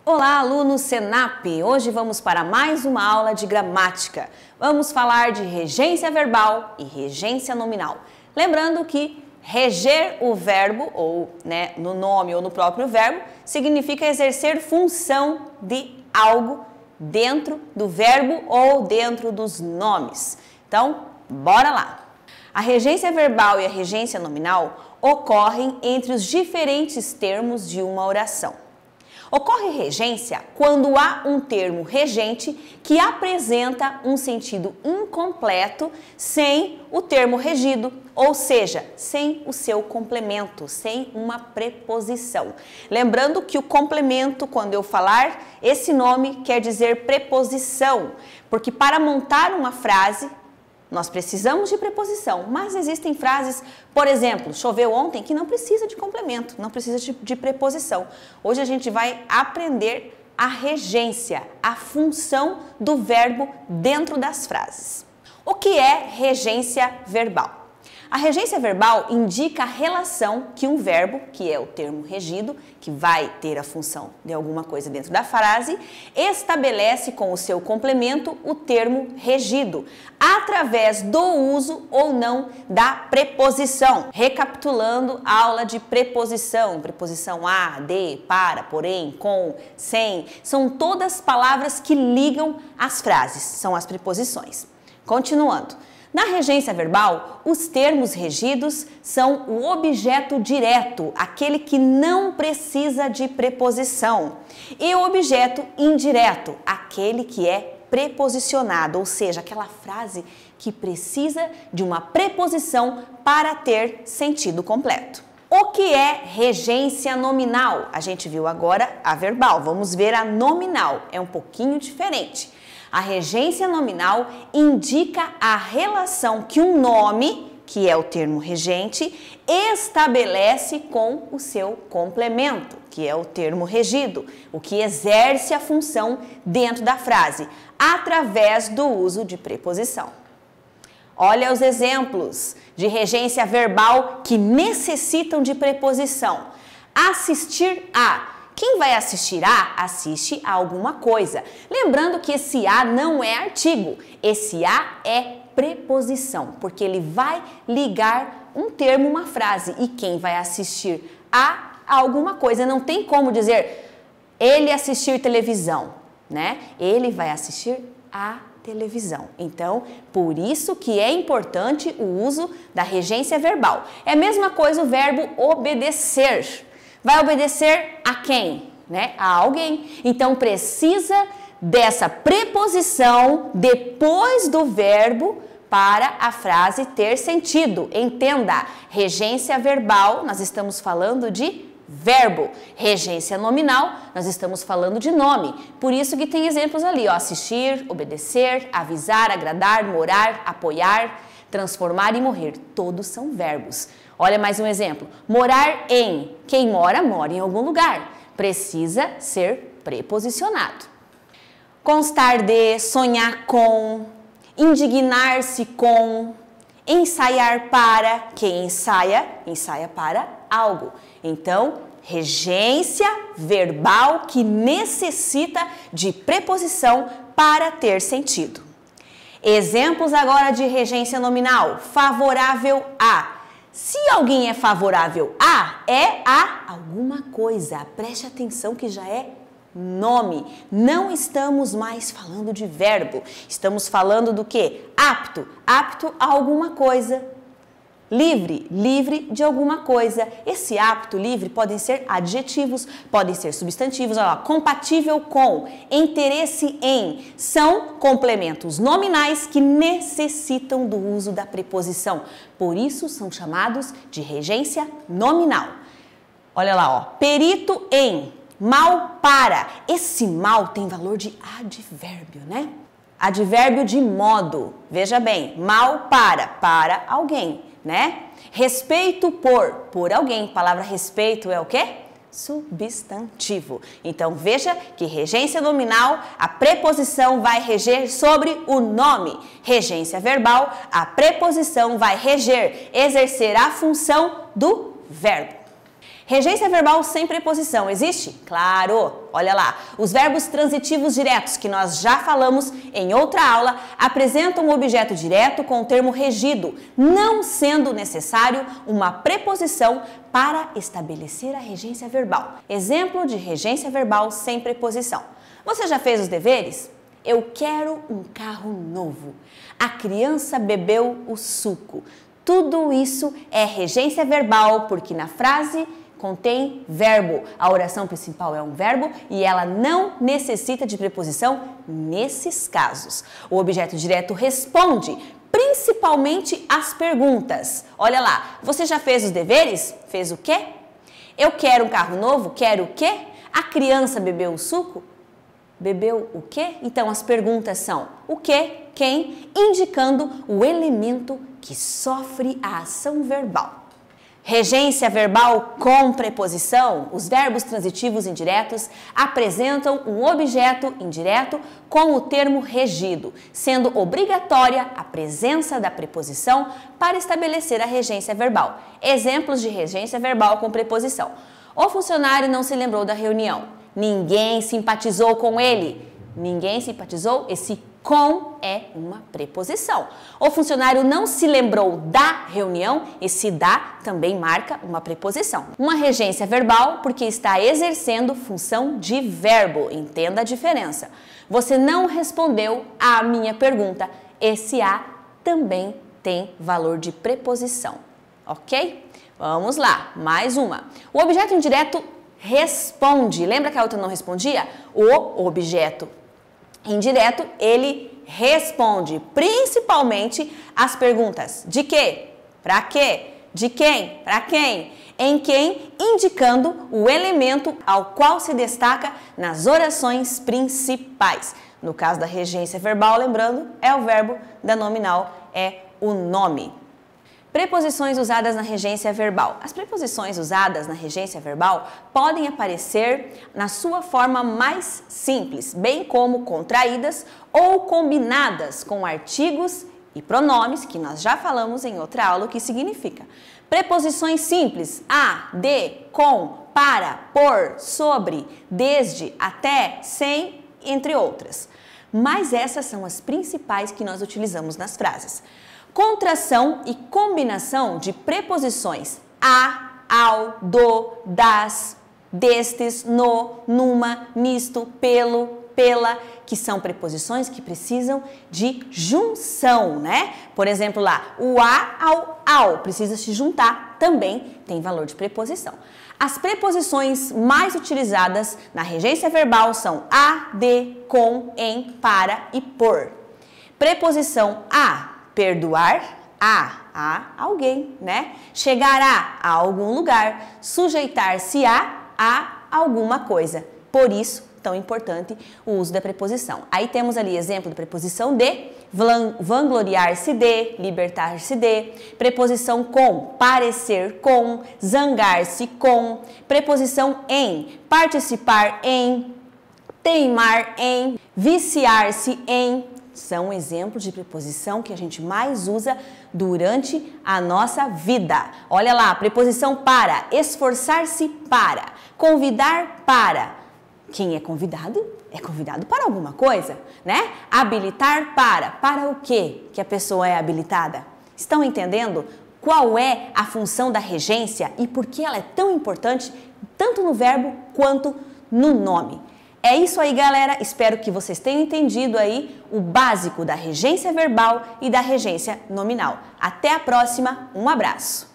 Olá, alunos Senap! Hoje vamos para mais uma aula de gramática. Vamos falar de regência verbal e regência nominal. Lembrando que reger o verbo, ou no nome ou no próprio verbo, significa exercer função de algo dentro do verbo ou dentro dos nomes. Então, bora lá! A regência verbal e a regência nominal ocorrem entre os diferentes termos de uma oração. Ocorre regência quando há um termo regente que apresenta um sentido incompleto sem o termo regido, ou seja, sem o seu complemento, sem uma preposição. Lembrando que o complemento, quando eu falar esse nome, quer dizer preposição, porque para montar uma frase, nós precisamos de preposição, mas existem frases, por exemplo, choveu ontem, que não precisa de complemento, não precisa de preposição. Hoje a gente vai aprender a regência, a função do verbo dentro das frases. O que é regência verbal? A regência verbal indica a relação que um verbo, que é o termo regido, que vai ter a função de alguma coisa dentro da frase, estabelece com o seu complemento o termo regido, através do uso ou não da preposição. Recapitulando a aula de preposição, preposição a, de, para, porém, com, sem, são todas palavras que ligam as frases, são as preposições. Continuando. Na regência verbal, os termos regidos são o objeto direto, aquele que não precisa de preposição, e o objeto indireto, aquele que é preposicionado, ou seja, aquela frase que precisa de uma preposição para ter sentido completo. O que é regência nominal? A gente viu agora a verbal, vamos ver a nominal, é um pouquinho diferente. A regência nominal indica a relação que um nome, que é o termo regente, estabelece com o seu complemento, que é o termo regido, o que exerce a função dentro da frase, através do uso de preposição. Olha os exemplos de regência verbal que necessitam de preposição. Assistir a. Quem vai assistir a, assiste a alguma coisa. Lembrando que esse a não é artigo, esse a é preposição, porque ele vai ligar um termo, uma frase. E quem vai assistir a alguma coisa, não tem como dizer ele assistir televisão, né? Ele vai assistir a televisão. Então, por isso que é importante o uso da regência verbal. É a mesma coisa o verbo obedecer. Vai obedecer a quem? A alguém. Então, precisa dessa preposição depois do verbo para a frase ter sentido. Entenda, regência verbal, nós estamos falando de verbo. Regência nominal, nós estamos falando de nome. Por isso que tem exemplos ali, ó, assistir, obedecer, avisar, agradar, morar, apoiar, transformar e morrer. Todos são verbos. Olha mais um exemplo. Morar em. Quem mora, mora em algum lugar. Precisa ser preposicionado. Constar de, sonhar com, indignar-se com, ensaiar para. Quem ensaia, ensaia para algo. Então, regência verbal que necessita de preposição para ter sentido. Exemplos agora de regência nominal. Favorável a. Se alguém é favorável a, é a alguma coisa. Preste atenção que já é nome. Não estamos mais falando de verbo. Estamos falando do quê? Apto. Apto a alguma coisa. Livre. Livre de alguma coisa. Esse apto, livre, podem ser adjetivos, podem ser substantivos. Olha lá, compatível com, interesse em. São complementos nominais que necessitam do uso da preposição. Por isso, são chamados de regência nominal. Olha lá, ó, perito em, mal para. Esse mal tem valor de advérbio, né? Advérbio de modo. Veja bem, mal para alguém, né? Respeito por alguém. Palavra respeito é o quê? substantivo. Então, veja que regência nominal, a preposição vai reger sobre o nome. Regência verbal, a preposição vai reger, exercer a função do verbo. Regência verbal sem preposição existe? Claro! Olha lá, os verbos transitivos diretos, que nós já falamos em outra aula, apresentam um objeto direto com o termo regido, não sendo necessário uma preposição para estabelecer a regência verbal. Exemplo de regência verbal sem preposição. Você já fez os deveres? Eu quero um carro novo. A criança bebeu o suco. Tudo isso é regência verbal, porque na frase contém verbo. A oração principal é um verbo e ela não necessita de preposição nesses casos. O objeto direto responde principalmente às perguntas. Olha lá, você já fez os deveres? Fez o quê? Eu quero um carro novo? Quero o quê? A criança bebeu o suco? Bebeu o quê? Então as perguntas são o quê, quem, indicando o elemento que sofre a ação verbal. Regência verbal com preposição, os verbos transitivos indiretos apresentam um objeto indireto com o termo regido, sendo obrigatória a presença da preposição para estabelecer a regência verbal. Exemplos de regência verbal com preposição. O funcionário não se lembrou da reunião. Ninguém simpatizou com ele. Ninguém simpatizou, esse com é uma preposição. O funcionário não se lembrou da reunião, esse da também marca uma preposição. Uma regência verbal porque está exercendo função de verbo, entenda a diferença. Você não respondeu à minha pergunta, esse a também tem valor de preposição, ok? Vamos lá, mais uma. O objeto indireto responde, lembra que a outra não respondia? O objeto indireto, ele responde principalmente as perguntas de quê, para quê, de quem, para quem, em quem, indicando o elemento ao qual se destaca nas orações principais. No caso da regência verbal, lembrando, é o verbo da nominal, é o nome. Preposições usadas na regência verbal. As preposições usadas na regência verbal podem aparecer na sua forma mais simples, bem como contraídas ou combinadas com artigos e pronomes, que nós já falamos em outra aula o que significa. Preposições simples, a, de, com, para, por, sobre, desde, até, sem, entre outras. Mas essas são as principais que nós utilizamos nas frases. Contração e combinação de preposições a, ao, do, das, destes, no, numa, nisto, pelo, pela, que são preposições que precisam de junção, né? Por exemplo, lá, o a ao precisa se juntar, também tem valor de preposição. As preposições mais utilizadas na regência verbal são a, de, com, em, para e por. Preposição a, perdoar, a alguém, né? Chegar a algum lugar, sujeitar-se a alguma coisa. Por isso, tão importante o uso da preposição. Aí temos ali exemplo da preposição de, vangloriar-se de, libertar-se de, preposição com, parecer com, zangar-se com, preposição em, participar em, teimar em, viciar-se em. São exemplos de preposição que a gente mais usa durante a nossa vida. Olha lá, preposição para, esforçar-se para, convidar para. Quem é convidado para alguma coisa, né? Habilitar para o quê que a pessoa é habilitada? Estão entendendo qual é a função da regência e por que ela é tão importante, tanto no verbo quanto no nome? É isso aí, galera. Espero que vocês tenham entendido aí o básico da regência verbal e da regência nominal. Até a próxima. Um abraço.